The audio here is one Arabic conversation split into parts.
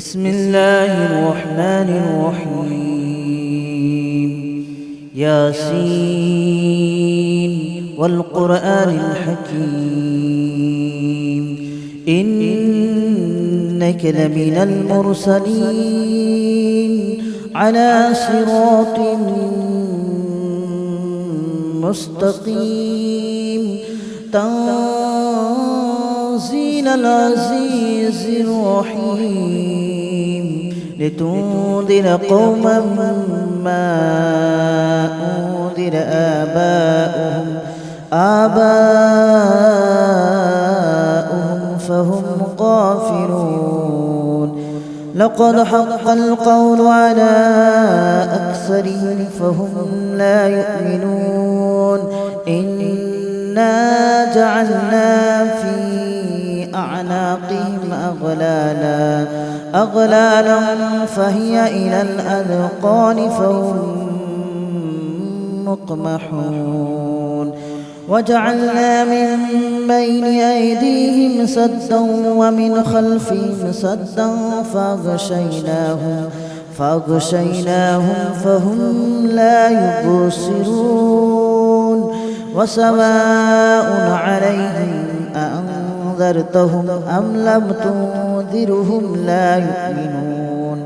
بسم الله الرحمن الرحيم. ياسين والقرآن الحكيم إنك لمن المرسلين على صراط مستقيم تنزيل العزيز الرحيم لتنذر قوما ما أنذر آباؤهم فهم غافلون. لقد حق القول على أكثرهم فهم لا يؤمنون. إنا جعلنا في أعناقهم أغلالا فهي إلى الأذقان فهم مقمحون. وجعلنا من بين أيديهم سدا ومن خلفهم سدا فأغشيناهم فهم لا يبصرون. وسواء عليهم أأنذرتهم أم لم تنذرهم لا يؤمنون.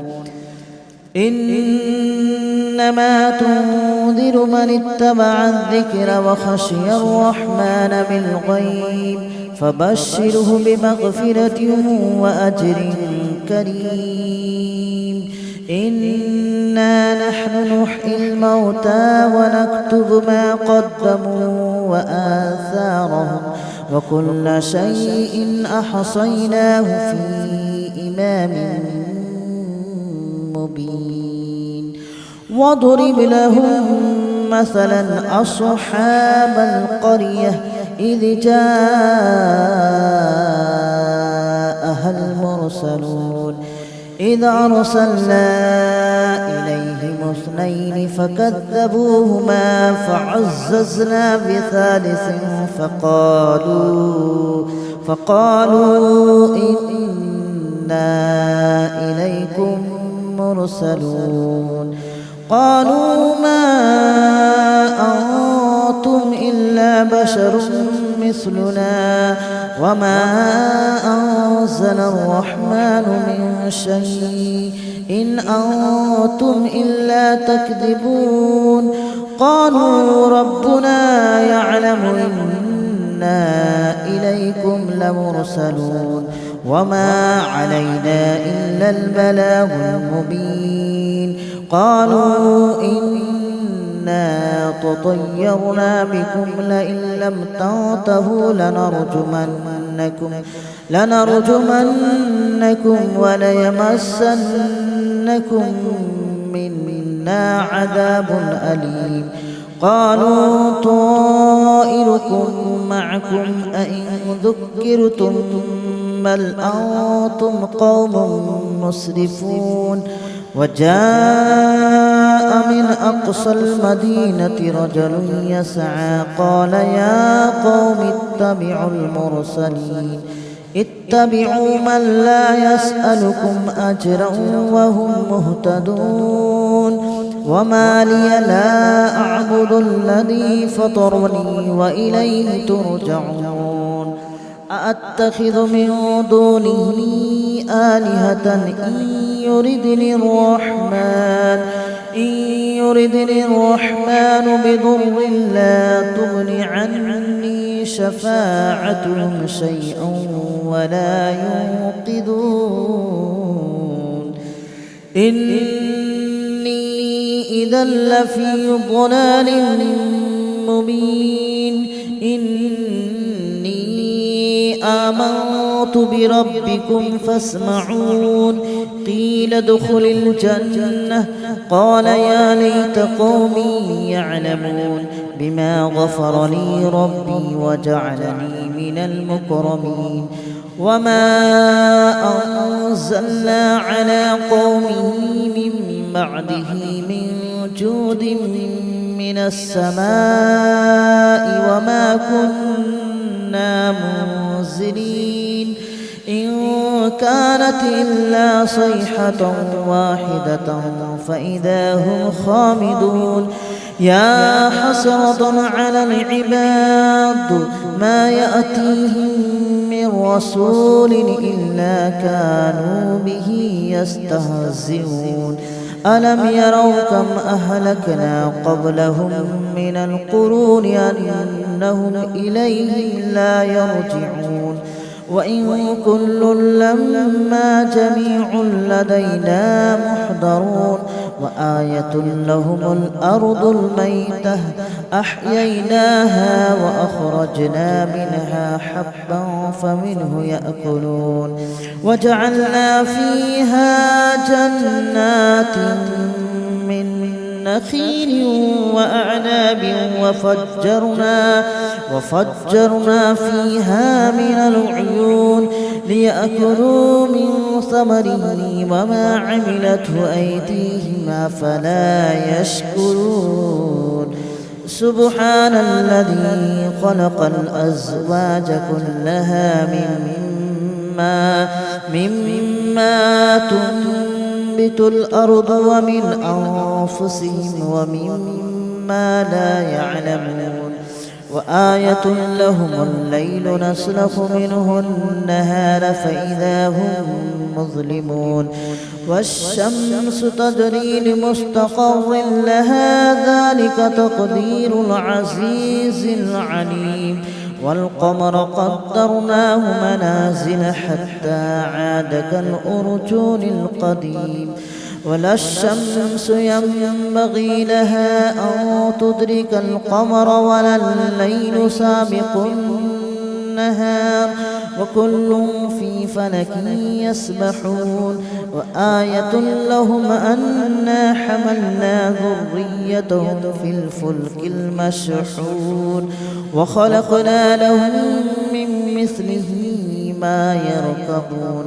إنما تنذر من اتبع الذكر وخشي الرحمن بالغيب فبشره بمغفرة وأجر كريم. إنا نحن نحيي الموتى ونكتب ما قدموا وآثارهم وكل شيء أحصيناه في إمام مبين. واضرب لهم مثلا أصحاب القرية إذ جاءها المرسلون إذ أرسلنا إليهم اثنين فكذبوهما فعززنا بثالث فقالوا إنا إليكم مرسلون. قالوا ما أنتم إلا بشر مثلنا وما أنزل الرحمن من شيء إن أنتم إلا تكذبون. قالوا ربنا يعلم إنا إليكم لمرسلون وما علينا إلا البلاغ المبين. قالوا إنا تطيرنا بكم لئن لم تنتهوا لنرجمنكم وليمسنكم منا عذاب أليم. قالوا طائركم معكم أئن ذكرتم بل أنتم قوم مسرفون. وجاء من أقصى المدينة رجل يسعى قال يا قوم اتبعوا من لا يسألكم أجرا وهم مهتدون. وما لي لا أعبد الذي فطرني وإليه ترجعون. أأتخذ من دونه آلهة إن يردني الرحمن بضر لا تغن عني شفاعتهم شيئا ولا ينقذون. إني إذا لفي ضلال مبين. آمنت بربكم فاسمعون. قيل ادخل الجنة قال يا ليت قومي يعلمون بما غفر لي ربي وجعلني من المكرمين. وما أنزلنا على قومه من بعده من جود من السماء وما كنا منزلين. إن كانت إلا صيحة واحدة فإذا هم خامدون يا حسرة على العباد ما يأتيهم من رسول إلا كانوا به يستهزئون ألم يروا كم أهلكنا قبلهم من القرون أنهم إليهم لا يرجعون وإن كل لما جميع لدينا محضرون وآية لهم الأرض الميتة أحييناها وأخرجنا منها حبا فمنه يأكلون وجعلنا فيها جنات من نخيل وأعناب وفجرنا فيها من العيون ليأكلوا من ثمره وما عملته أيديهم أفلا يشكرون سبحان الذي خلق الأزواج كلها مما تنبت الأرض ومن أنفسهم ومما لا يعلمون وآية لهم الليل نسلخ منه النهار فإذا هم مظلمون والشمس تجري لمستقر لها ذلك تقدير العزيز العليم والقمر قدرناه منازل حتى عاد كالأرجون القديم ولا الشمس ينبغي لها أن تدرك القمر ولا الليل سابق النهار وكل في فلك يسبحون وآية لهم أنا حملنا ذريتهم في الفلك المشحون وخلقنا لهم من مثله ما يركبون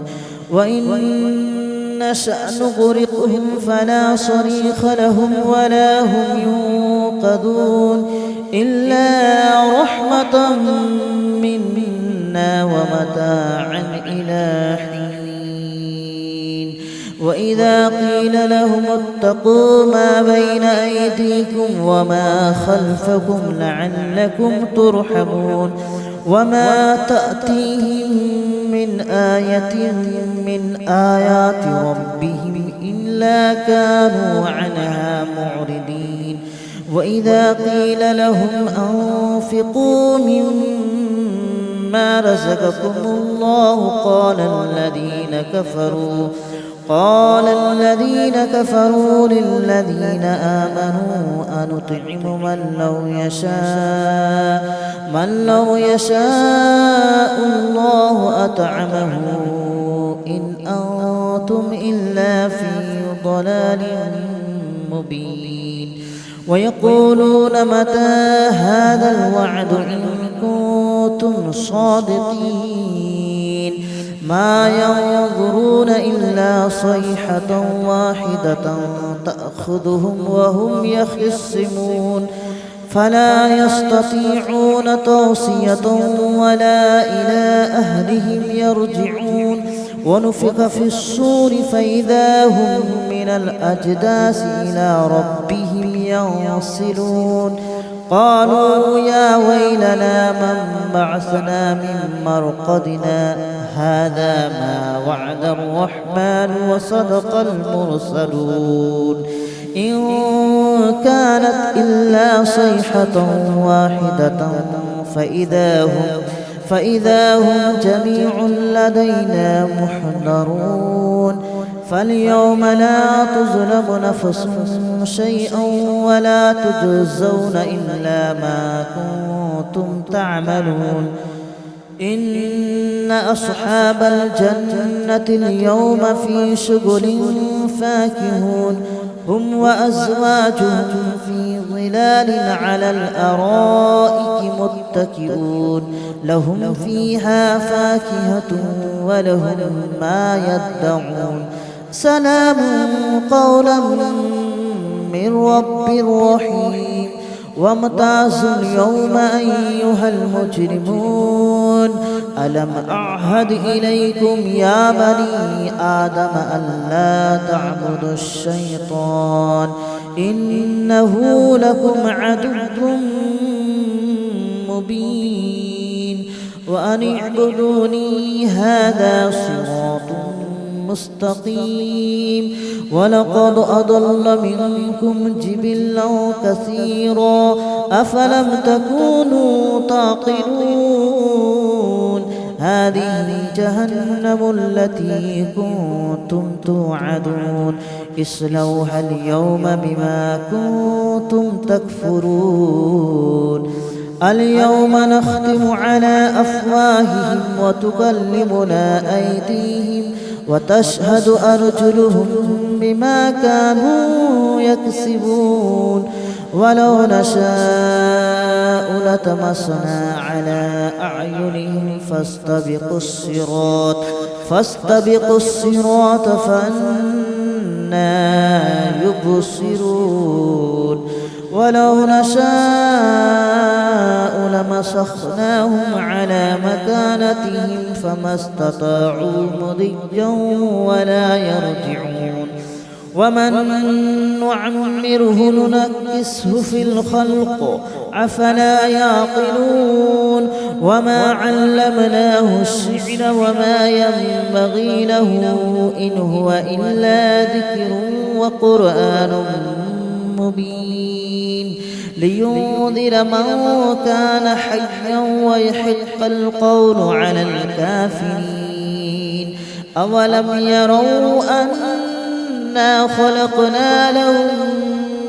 وإن نشأ نغرقهم فلا صريخ لهم ولا هم ينقذون إلا رحمة منا ومتاعا إلى حين وإذا قيل لهم اتقوا ما بين أيديكم وما خلفكم لعلكم ترحمون وما تأتيهم من آية من آيات ربهم إلا كانوا عنها معرضين وإذا قيل لهم أنفقوا مما رزقكم الله قال الذين كفروا للذين آمنوا أنطعم من لو يشاء الله أطعمه إن أنتم إلا في ضلال مبين ويقولون متى هذا الوعد إن كنتم صادقين ما ينظرون إلا صيحة واحدة تأخذهم وهم يخصمون فلا يستطيعون توصية ولا إلى أهلهم يرجعون ونفخ في الصور فإذا هم من الأجداث إلى ربهم ينسلون قالوا يا ويلنا من بعثنا من مرقدنا هذا ما وعد الرحمن وصدق المرسلون إن كانت إلا صيحة واحدة فإذا هم جميع لدينا محضرون فاليوم لا تظلم نفس شيئا ولا تجزون إلا ما كنتم تعملون إن أصحاب الجنة اليوم في شغل فاكهون هم وأزواجهم في ظلال على الأرائك متكئون لهم فيها فاكهة ولهم ما يدعون سلام قولا من رب رحيم وامتازوا اليوم أيها المجرمون ألم أعهد إليكم يا بني آدم ألا تعبدوا الشيطان إنه لكم عدو مبين وأن اعبدوني هذا صراط مستقيم ولقد أضل منكم جبلا كثيرا أفلم تكونوا تعقلون هذه جهنم التي كنتم توعدون اصلوها اليوم بما كنتم تكفرون اليوم نختم على أفواههم وتكلمنا أيديهم وتشهد أرجلهم بما كانوا يكسبون ولو نشاء لطمسنا على أعينهم فاستبقوا الصراط فأنى يبصرون ولو نشاء لمسخناهم على مكانتهم فما استطاعوا مضيا ولا يرجعون ومن نعمره ننكسه في الخلق أفلا يعقلون وما علمناه الشعر وما ينبغي له إن هو إلا ذكر وقرآن مبين لينذر من كان حيا ويحق القول على الكافرين أولم يروا أنا خلقنا لهم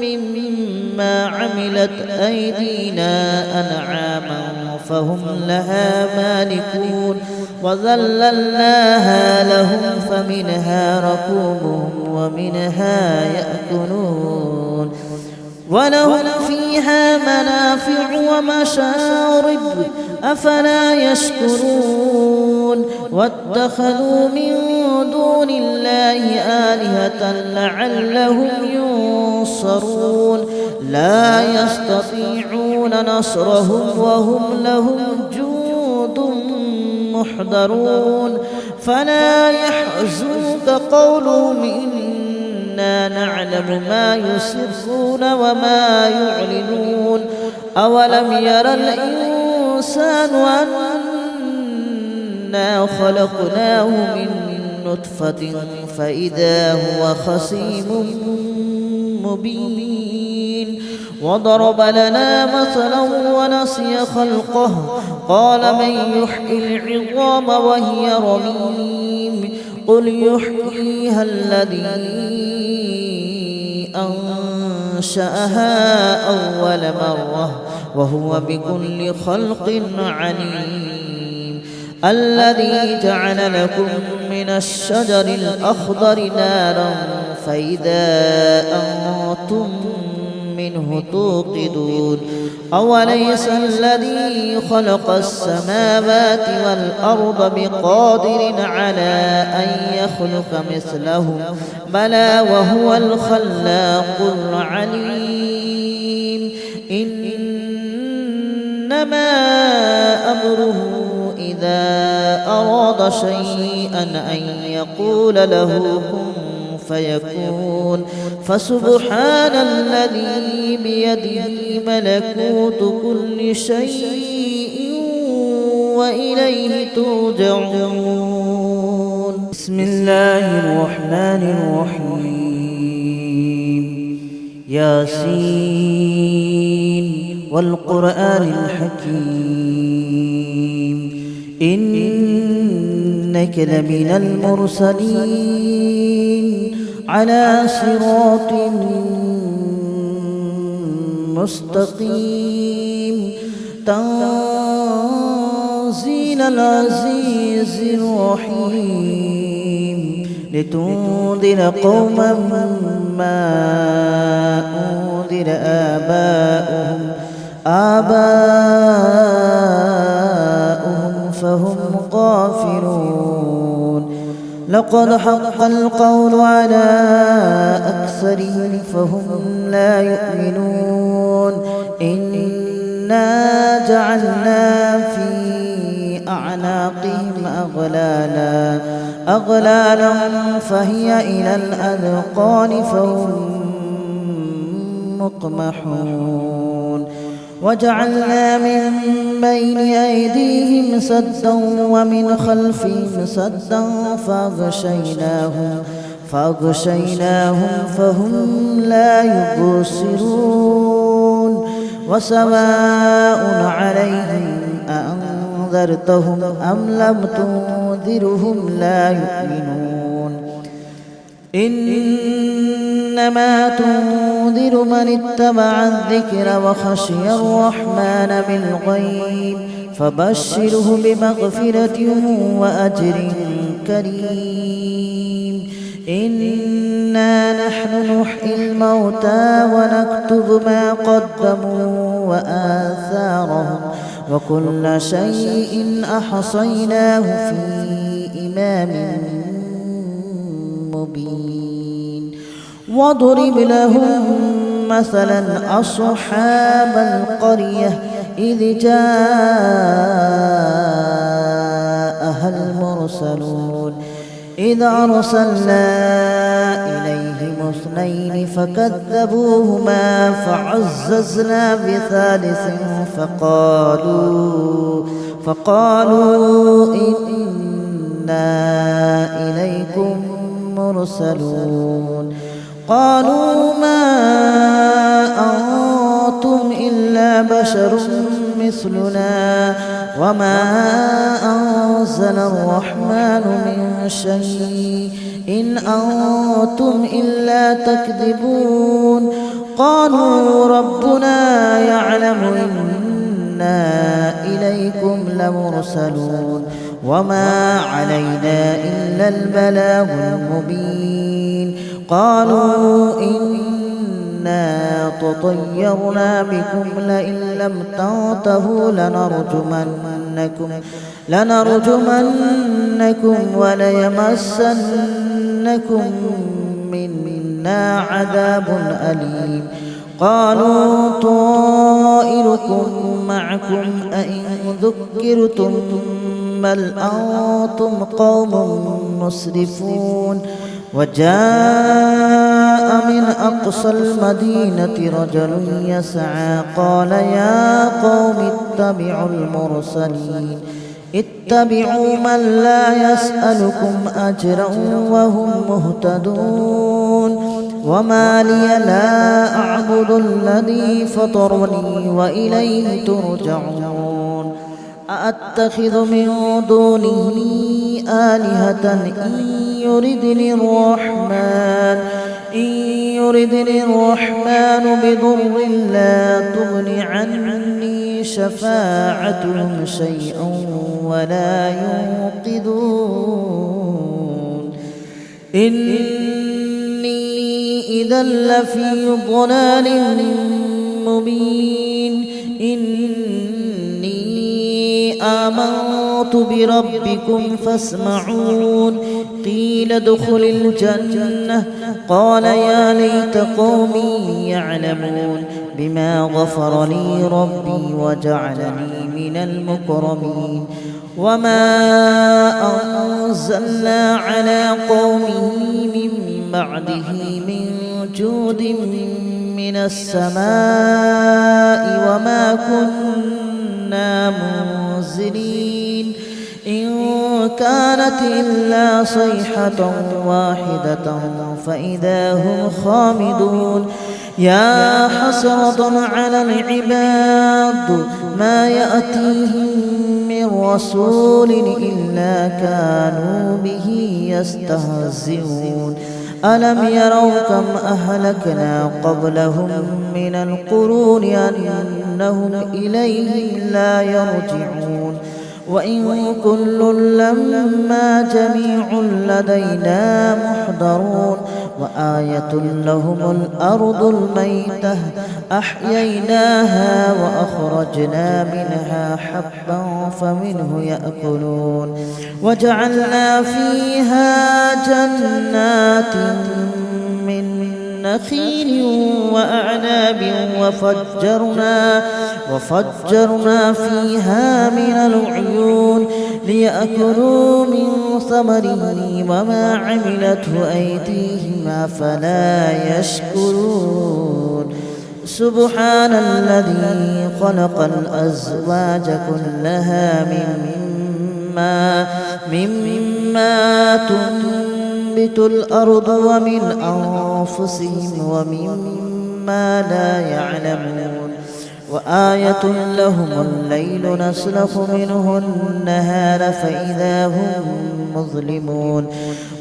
مما عملت أيدينا أنعاما فهم لها مالكون وذللناها لهم فمنها ركوبهم ومنها يأكلون ولهم فيها منافع ومشارب أفلا يشكرون واتخذوا من دون الله آلهة لعلهم ينصرون لا يستطيعون نصرهم وهم لهم جند محضرون فلا يحزنك قولهم إنا نعلم ما يسرون وما يعلنون أولم ير الإنسان أنا خلقناه من نطفة فإذا هو خصيم مبين وضرب لنا مثلا ونسي خلقه قال من يحيي العظام وهي رميم قل يحييها الذي أنشأها أول مرة وهو بكل خلق عليم الذي جعل لكم من الشجر الأخضر نارا فإذا أنتم منه توقدون أوليس الذي خلق السماوات والأرض بقادر على أن يخلق مثلهم بلى وهو الخلاق العليم إنما أمره إذا أراد شيئا أن يقول له كن فيكون فسبحان الذي بيده ملكوت كل شيء وإليه ترجعون بسم الله الرحمن الرحيم ياسين والقرآن الحكيم إنك لمن المرسلين على صراط مستقيم تنزيل العزيز الرحيم لتنذر قوما ما أنذر آباؤهم فهم غافلون لقد حق القول على أكثرهم فهم لا يؤمنون إنا جعلنا في أعناقهم أغلالا فهي إلى الأذقان فهم مقمحون وجعلنا من بين أيديهم سدا ومن خلفهم سدا فأغشيناهم فهم لا يبصرون وسواء عليهم أأنذرتهم أم لم تنذرهم لا يؤمنون إنما تنذر من اتبع الذكر وخشي الرحمن بالغيب فبشره بمغفرة وأجر كريم إنا نحن نحيي الموتى ونكتب ما قدموا وآثارهم وكل شيء أحصيناه في إمام مبين واضرب لهم مثلا أصحاب القرية إذ جاءها المرسلون إذ أرسلنا إليهم اثنين فكذبوهما فعززنا بثالث فقالوا إنا إليكم مرسلون قالوا ما أنتم إلا بشر مثلنا وما أنزل الرحمن من شيء إن أنتم إلا تكذبون قالوا ربنا يعلم إنا إليكم لمرسلون وما علينا إلا البلاغ المبين قالوا إنا تطيرنا بكم لئن لم تنتهوا لنرجمنكم وليمسنكم منا عذاب أليم قالوا طائركم معكم أئن ذكرتم بل أنتم قوم مسرفون وجاء من أقصى المدينة رجل يسعى قال يا قوم اتبعوا من لا يسألكم أجرا وهم مهتدون وما لي لا أعبد الذي فطرني وإليه ترجعون أأتخذ من دونه آلهة إن يردني الرحمن بضر لا تغن عني شفاعتهم شيئا ولا ينقذون إني إذا لفي ضلال مبين إني آمنت بربكم فاسمعون قيل ادخل الجنة قال يا ليت قومي يعلمون بما غفر لي ربي وجعلني من المكرمين وما أنزلنا على قومه من بعده من جود من السماء وما كنا منزلين إن كانت إلا صيحة واحدة فإذا هم خامدون يا حسرة على العباد ما يأتيهم من رسول إلا كانوا به يستهزئون ألم يروا كم أهلكنا قبلهم من القرون أنهم إليهم لا يرجعون وإن كل لما جميع لدينا محضرون وآية لهم الأرض الميتة أحييناها وأخرجنا منها حبا فمنه يأكلون وجعلنا فيها جنات من نخيل وأعناب وفجرنا فيها من العيون ليأكلوا من ثمره وما عملته أيديهم أفلا يشكرون سبحان الذي خلق الأزواج كلها مما تنبت الأرض ومن أنفسهم ومما لا يعلمون وآية لهم الليل نسلخ منه النهار فإذا هم مظلمون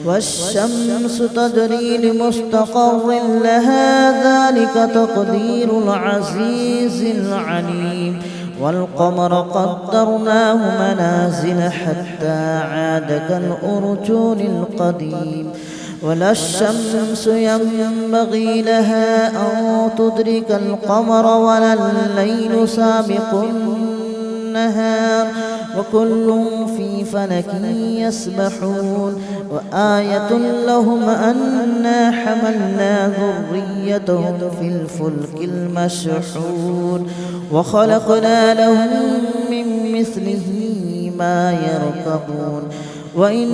والشمس تجري لمستقر لها ذلك تقدير العزيز العليم والقمر قدرناه منازل حتى عاد كالأرجون القديم ولا الشمس ينبغي لها أن تدرك القمر ولا الليل سابق النهار وكل في فلك يسبحون وآية لهم أنا حملنا ذريتهم في الفلك المشحون وخلقنا لهم من مثله ما يركبون وإن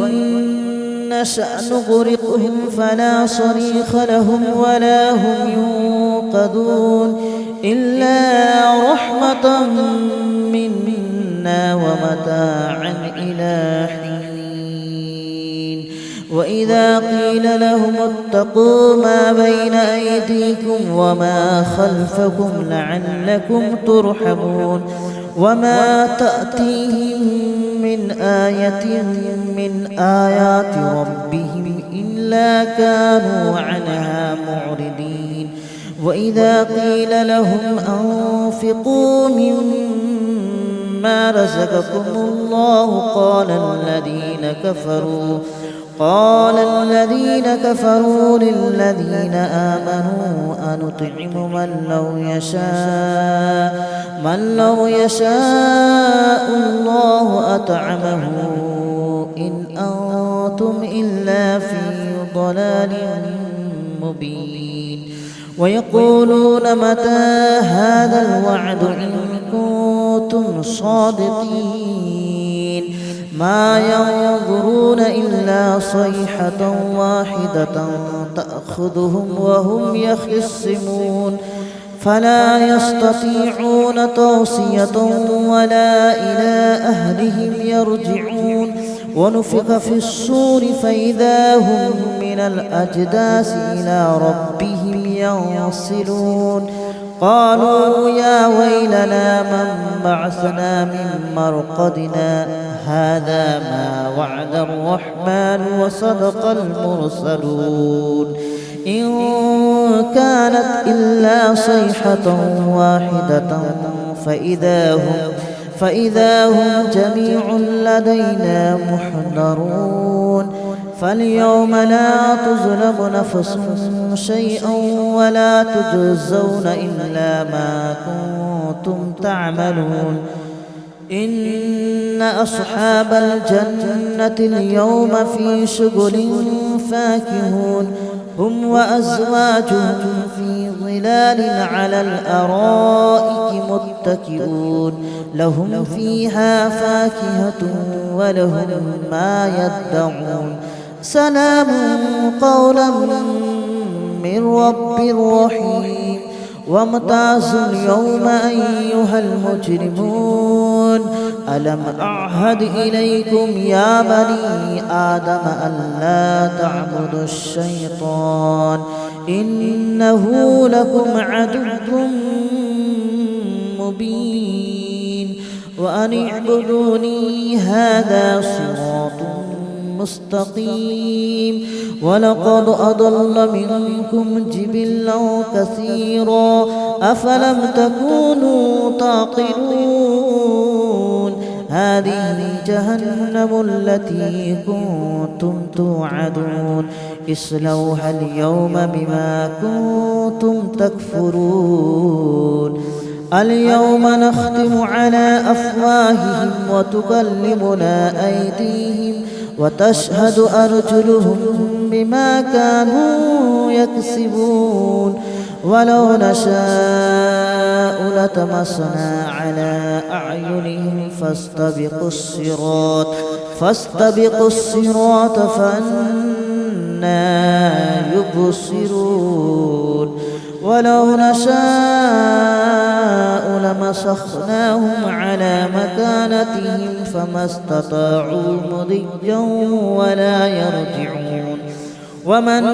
نشأ نغرقهم فلا صريخ لهم ولا هم ينقذون إلا رحمة منا ومتاعا إلى حين وإذا قيل لهم اتقوا ما بين أيديكم وما خلفكم لعلكم ترحمون وما تأتيهم من آية من آيات ربهم إلا كانوا عنها معرضين وإذا قيل لهم أنفقوا مما رزقكم الله قال الذين كفروا للذين آمنوا أنطعم من لو يشاء الله أطعمه إن أنتم إلا في ضلال مبين ويقولون متى هذا الوعد إن كنتم صادقين ما ينظرون إلا صيحة واحدة تأخذهم وهم يخصمون فلا يستطيعون توصية ولا إلى أهلهم يرجعون ونفخ في الصور فإذا هم من الأجداث إلى ربهم ينسلون قالوا يا ويلنا من بعثنا من مرقدنا هذا ما وعد الرحمن وصدق المرسلون إن كانت إلا صيحة واحدة فإذا هم جميع لدينا محضرون فاليوم لا تظلم نفس شيئا ولا تجزون إلا ما كنتم تعملون إن أصحاب الجنة اليوم في شغل فاكهون هم وأزواجهم في ظلال على الأرائك متكئون لهم فيها فاكهة ولهم ما يدعون سلام قولا من رب رحيم وامتازوا اليوم أيها المجرمون ألم أعهد إليكم يا بني آدم ألا تعبدوا الشيطان إنه لكم عدو مبين وأن اعبدوني هذا صراط مستقيم ولقد أضل منكم جبلا كثيرا أفلم تكونوا تعقلون هذه جهنم التي كنتم توعدون اصلوها اليوم بما كنتم تكفرون اليوم نختم على أفواههم وتكلمنا أيديهم وتشهد أرجلهم بما كانوا يكسبون ولو نشاء لطمسنا على أعينهم فاستبقوا الصراط فأنى يبصرون ولو نشاء لمسخناهم على مكانتهم فما استطاعوا مضيا ولا يرجعون ومن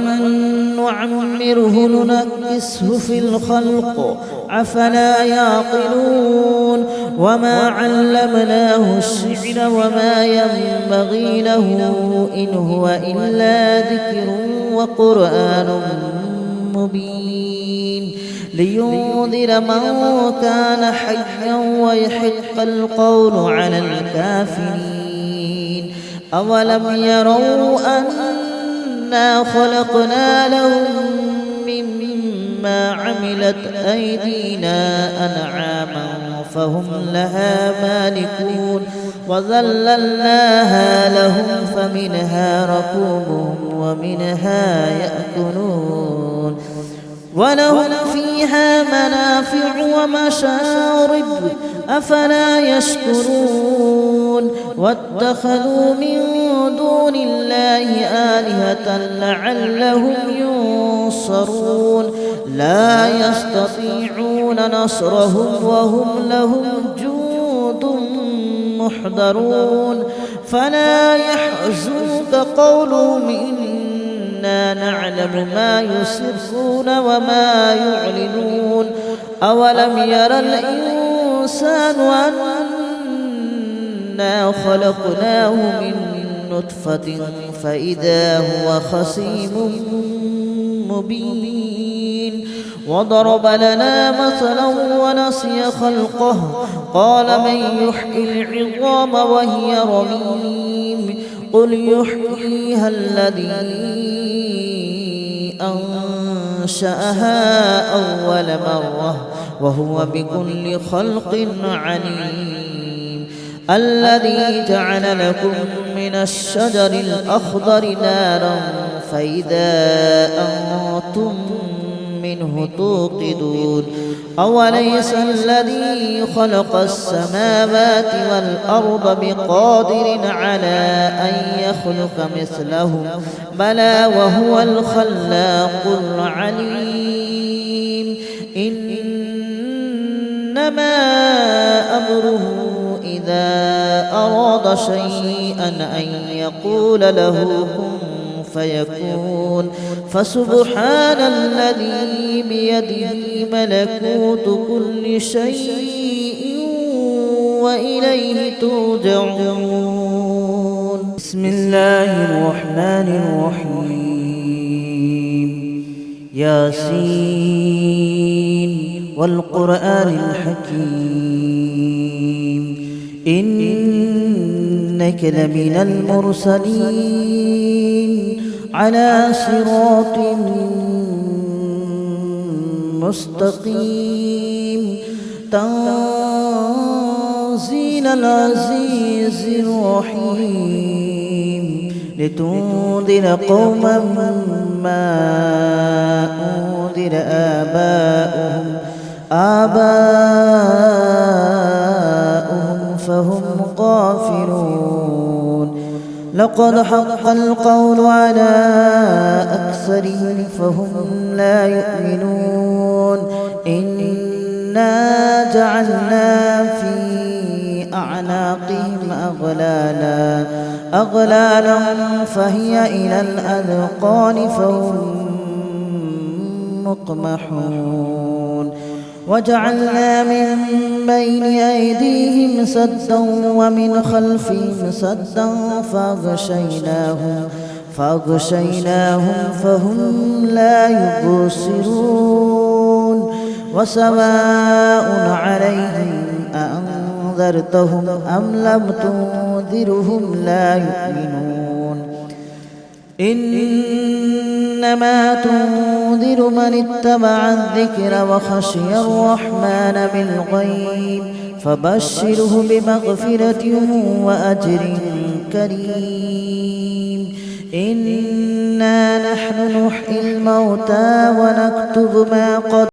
نعمره ننكسه في الخلق أفلا يعقلون وما علمناه الشعر وما ينبغي له إن هو إلا ذكر وقرآن مبين لينذر من كان حيا ويحق القول على الكافرين أولم يروا أنا خلقنا لهم مما عملت أيدينا أنعاما فهم لها مالكون وذللناها لهم فمنها ركوبهم ومنها يأكلون ولهم فيها منافع ومشارب أفلا يشكرون واتخذوا من دون الله آلهة لعلهم ينصرون لا يستطيعون نصرهم وهم لهم جند محضرون فلا يحزنك قولهم إنا نعلم ما يسرون وما يعلنون أولم ير الإنسان أنا خلقناه من نطفة فإذا هو خصيم مبين وضرب لنا مثلا ونسي خلقه قال من يحيي العظام وهي رميم قل يحييها الذي أنشأها أول مرة وهو بكل خلق عليم الذي جعل لكم من الشجر الأخضر نارا فإذا أنتم منه توقدون أوليس الذي خلق السماوات والأرض بقادر على أن يخلق مثلهم بلى وهو الخلاق العليم إنما أمره إذا أراد شيئا أن يقول له كن فيكون فسبحان الذي بيده ملكوت كل شيء وإليه ترجعون بسم الله الرحمن الرحيم ياسين والقرآن الحكيم إنك لمن المرسلين على صراط مستقيم تنزيل العزيز الرحيم لتنذر قوما ما أنذر آباؤهم فهم غافلون لقد حق القول على أكثرهم فهم لا يؤمنون إنا جعلنا في أعناقهم أغلالا فهي إلى الأذقان فهم مقمحون وجعلنا من بين أيديهم سدا ومن خلفهم سدا فأغشيناهم فهم لا يبصرون وسواء عليهم أأنذرتهم أم لم تنذرهم لا يؤمنون إنما تنذر من اتبع الذكر وخشي الرحمن بالغيب فبشره بمغفرة وأجر كريم إنا نحن نحيي الموتى ونكتب ما قدموا